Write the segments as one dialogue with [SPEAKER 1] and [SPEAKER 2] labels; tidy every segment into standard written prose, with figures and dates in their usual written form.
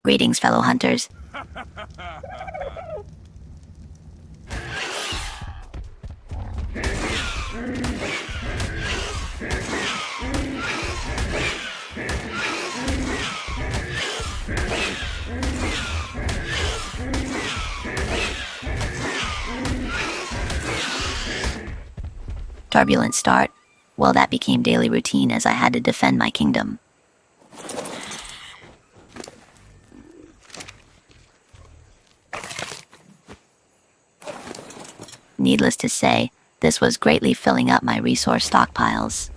[SPEAKER 1] Greetings, fellow hunters. Turbulent start. Well, that became daily routine as I had to defend my kingdom. Needless to say, this was greatly filling up my resource stockpiles.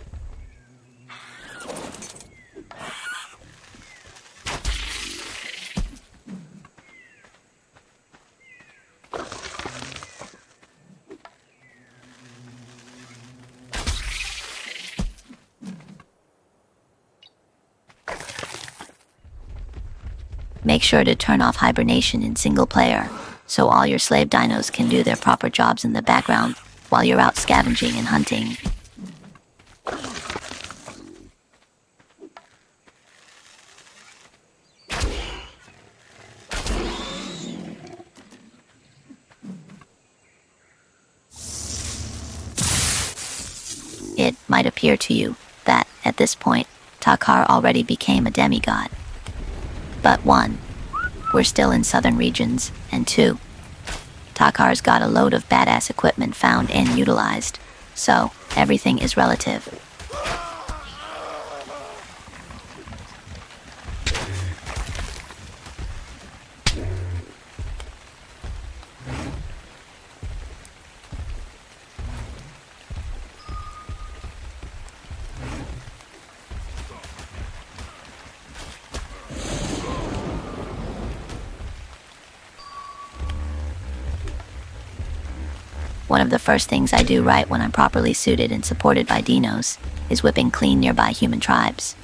[SPEAKER 1] Make sure to turn off hibernation in single player, so all your slave dinos can do their proper jobs in the background while you're out scavenging and hunting. It might appear to you that, at this point, Takar already became a demigod. But 1. We're still in southern regions, and 2. Takar's got a load of badass equipment found and utilized, so everything is relative. One of the first things I do right when I'm properly suited and supported by dinos is whipping clean nearby human tribes.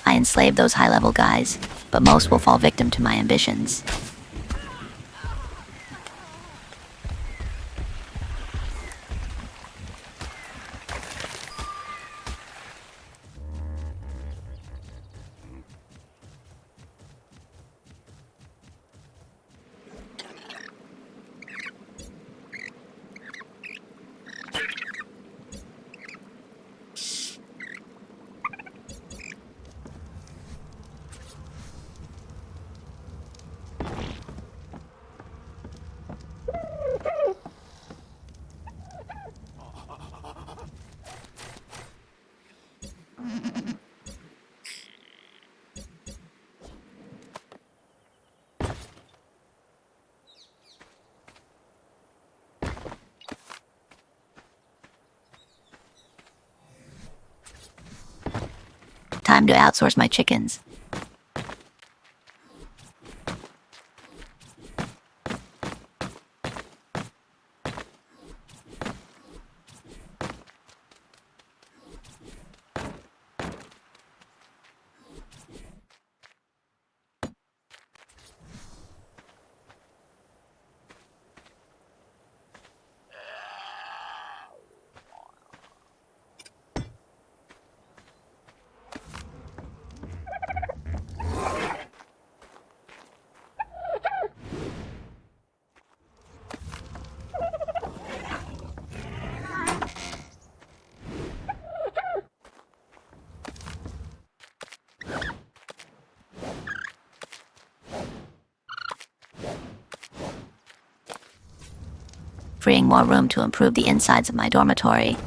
[SPEAKER 1] I enslave those high-level guys, but most will fall victim to my ambitions. Time to outsource my chickens. Freeing more room to improve the insides of my dormitory.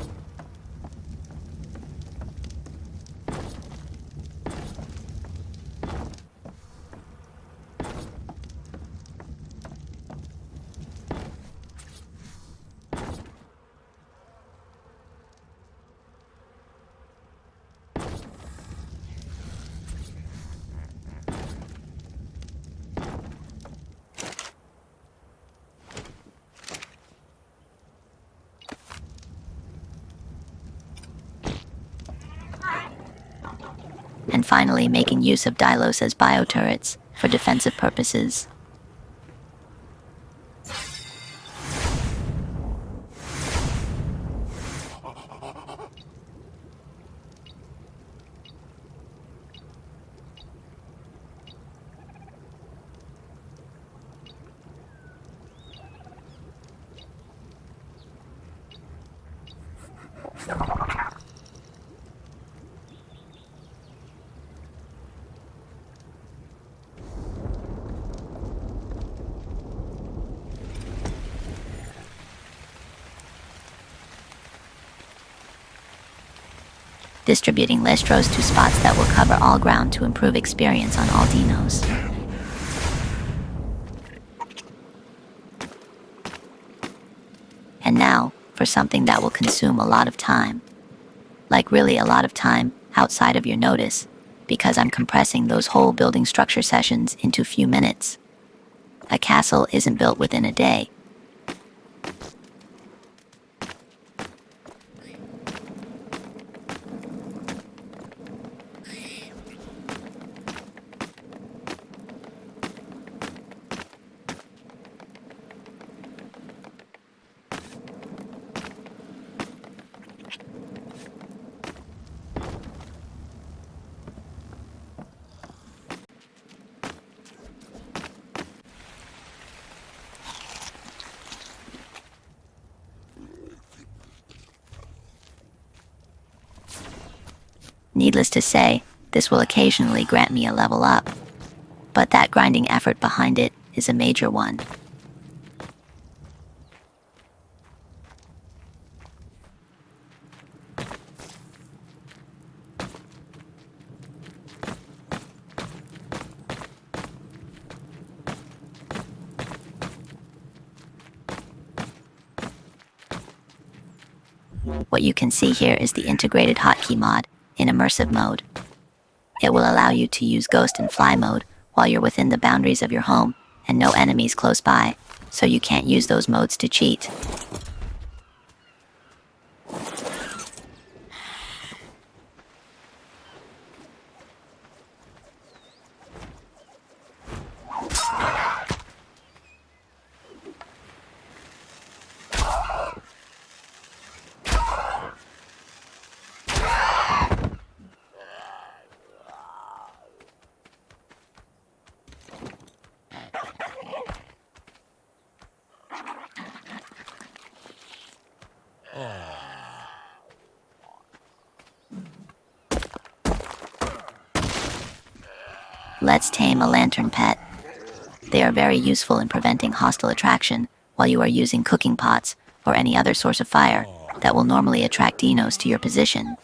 [SPEAKER 1] And finally making use of Dylos as bioturrets for defensive purposes. distributing listros to spots that will cover all ground to improve experience on all dinos. And now, for something that will consume a lot of time. Like really a lot of time outside of your notice, because I'm compressing those whole building structure sessions into a few minutes. A castle isn't built within a day. Needless to say, this will occasionally grant me a level up, but that grinding effort behind it is a major one. What you can see here is the integrated hotkey mod in immersive mode. It will allow you to use ghost and fly mode while you're within the boundaries of your home and no enemies close by, so you can't use those modes to cheat. Let's tame a lantern pet. They are very useful in preventing hostile attraction while you are using cooking pots or any other source of fire that will normally attract dinos to your position.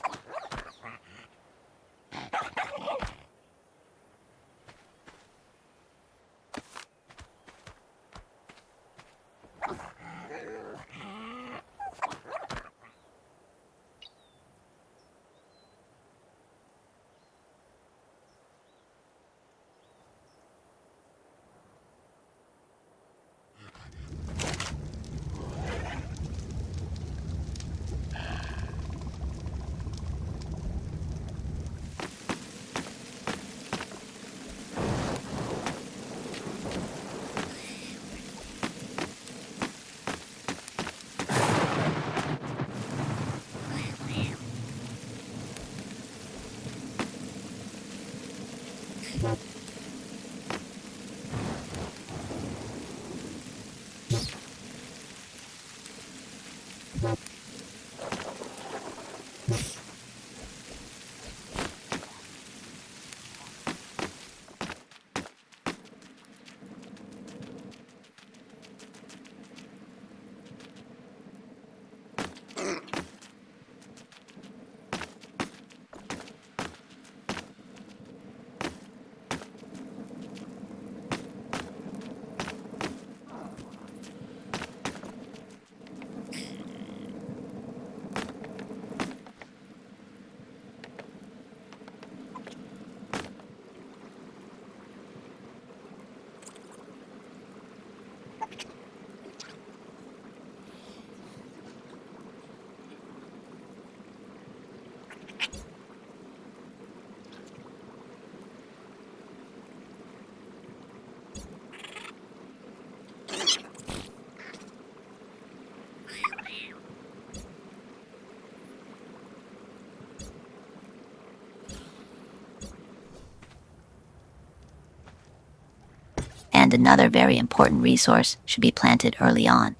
[SPEAKER 1] And another very important resource should be planted early on.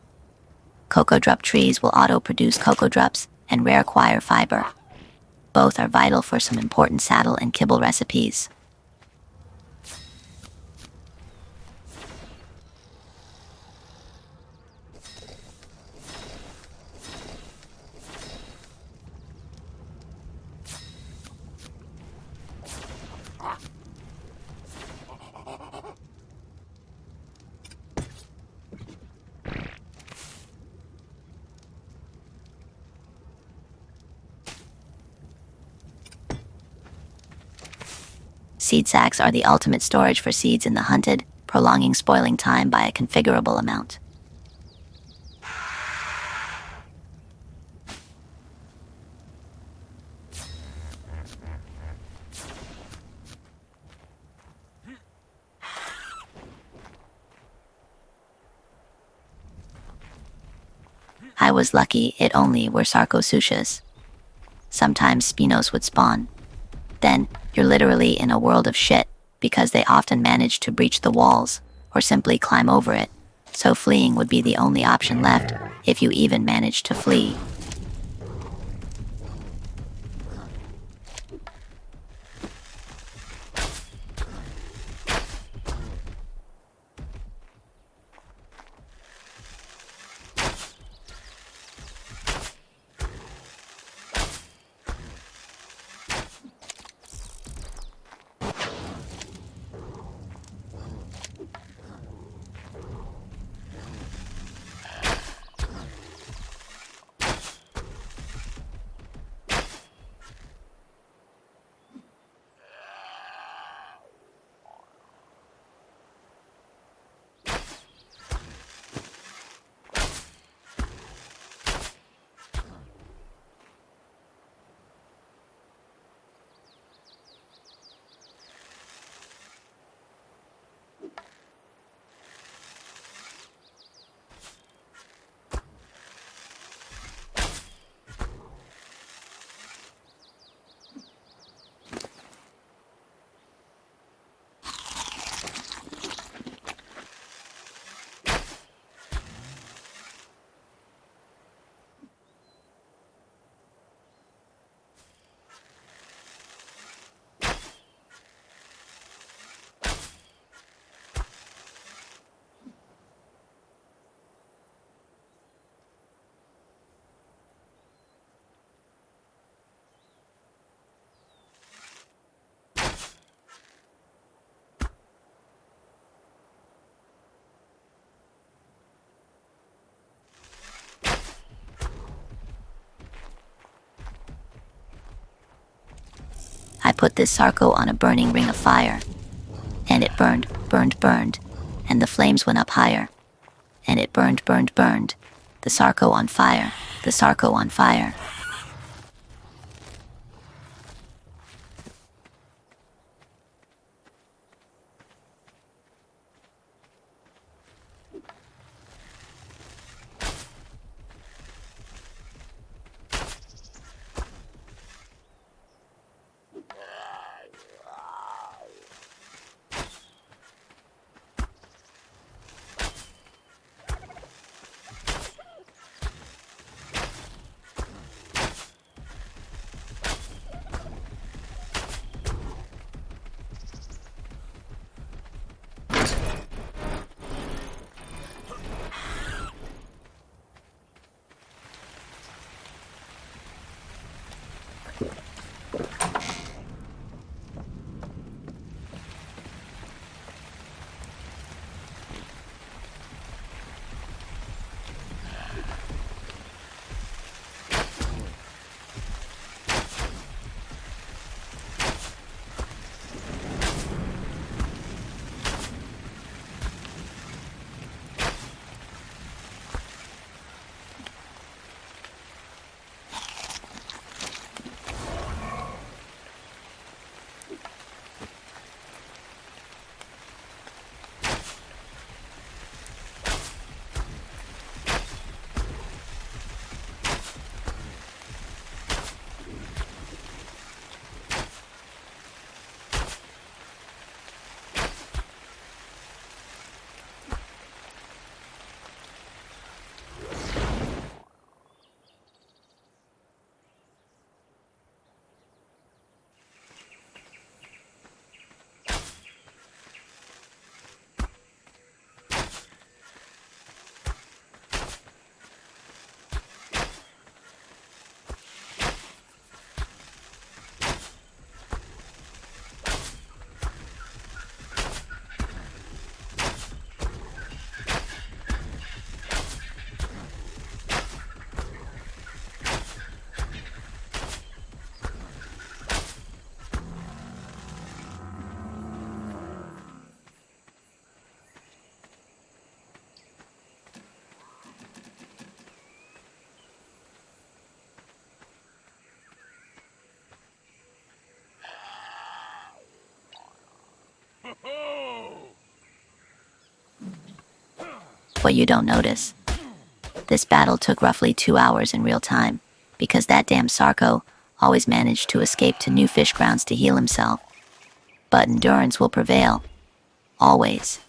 [SPEAKER 1] Cocoa drop trees will auto-produce cocoa drops and rare acquire fiber. Both are vital for some important saddle and kibble recipes. Seed sacks are the ultimate storage for seeds in the hunted, prolonging spoiling time by a configurable amount. I was lucky it only were sarcosuchus. Sometimes spinos would spawn. Then, you're literally in a world of shit, because they often manage to breach the walls, or simply climb over it, so fleeing would be the only option left, if you even managed to flee. I put this sarco on a burning ring of fire, and it burned, and the flames went up higher, and it burned, the sarco on fire, the sarco on fire. What you don't notice. This battle took roughly 2 hours in real time, because that damn Sarko always managed to escape to new fish grounds to heal himself. But endurance will prevail. Always.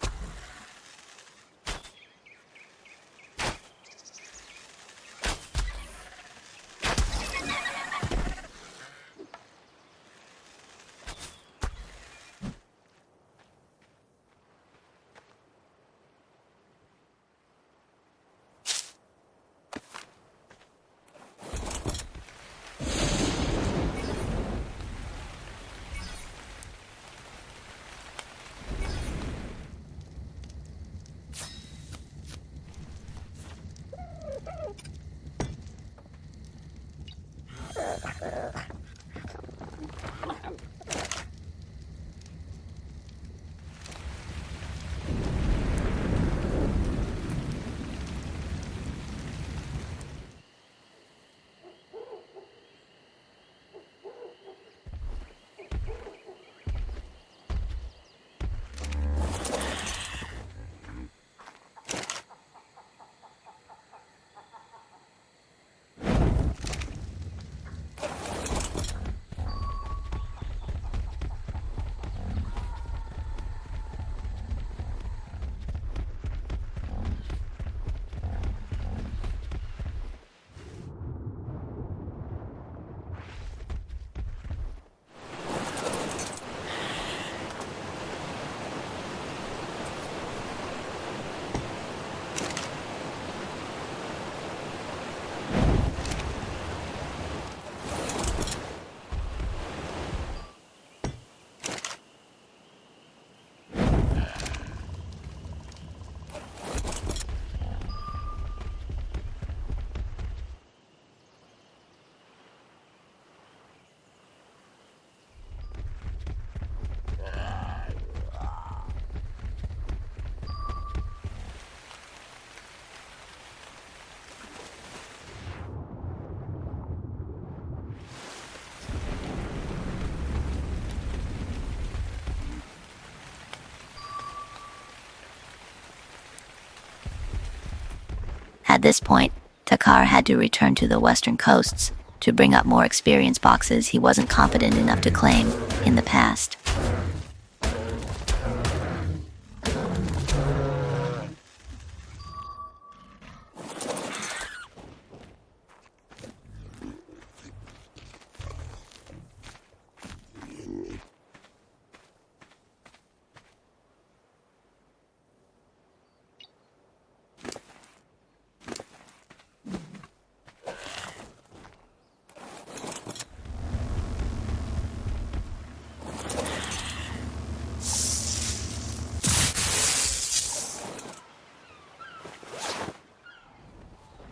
[SPEAKER 1] At this point, Takar had to return to the western coasts to bring up more experience boxes he wasn't confident enough to claim in the past.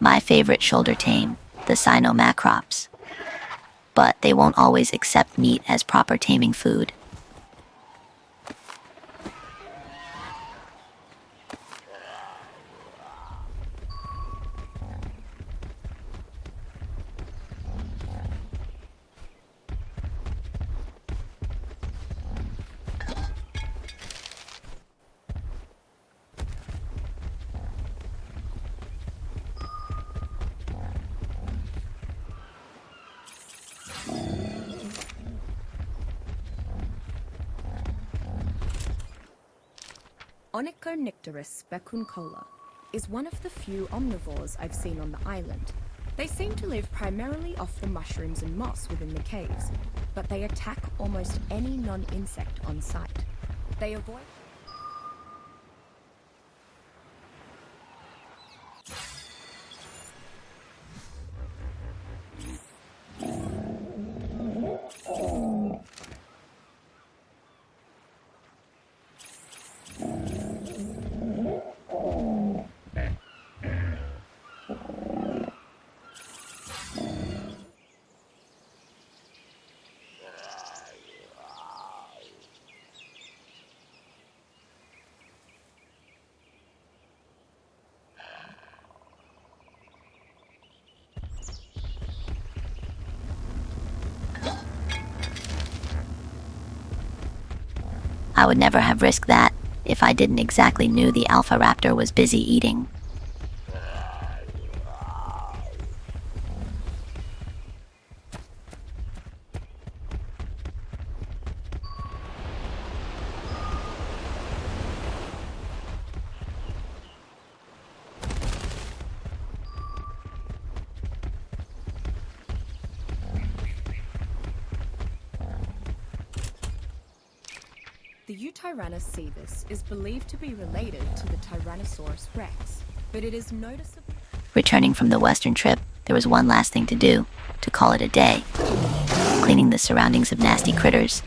[SPEAKER 1] My favorite shoulder tame, the Cynomacrops. But they won't always accept meat as proper taming food.
[SPEAKER 2] Onychonicterus becuncola is one of the few omnivores I've seen on the island. They seem to live primarily off the mushrooms and moss within the caves, but they attack almost any non-insect on sight. They avoid...
[SPEAKER 1] I would never have risked that if I didn't exactly knew the alpha raptor was busy eating.
[SPEAKER 2] The Eutyrannus cebus is believed to be related to the Tyrannosaurus rex, but it is noticeable.
[SPEAKER 1] Returning from the western trip, there was one last thing to do, to call it a day. Cleaning the surroundings of nasty critters.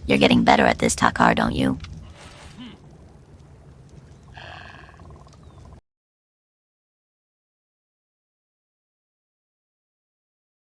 [SPEAKER 1] You're getting better at this, Takar, don't you?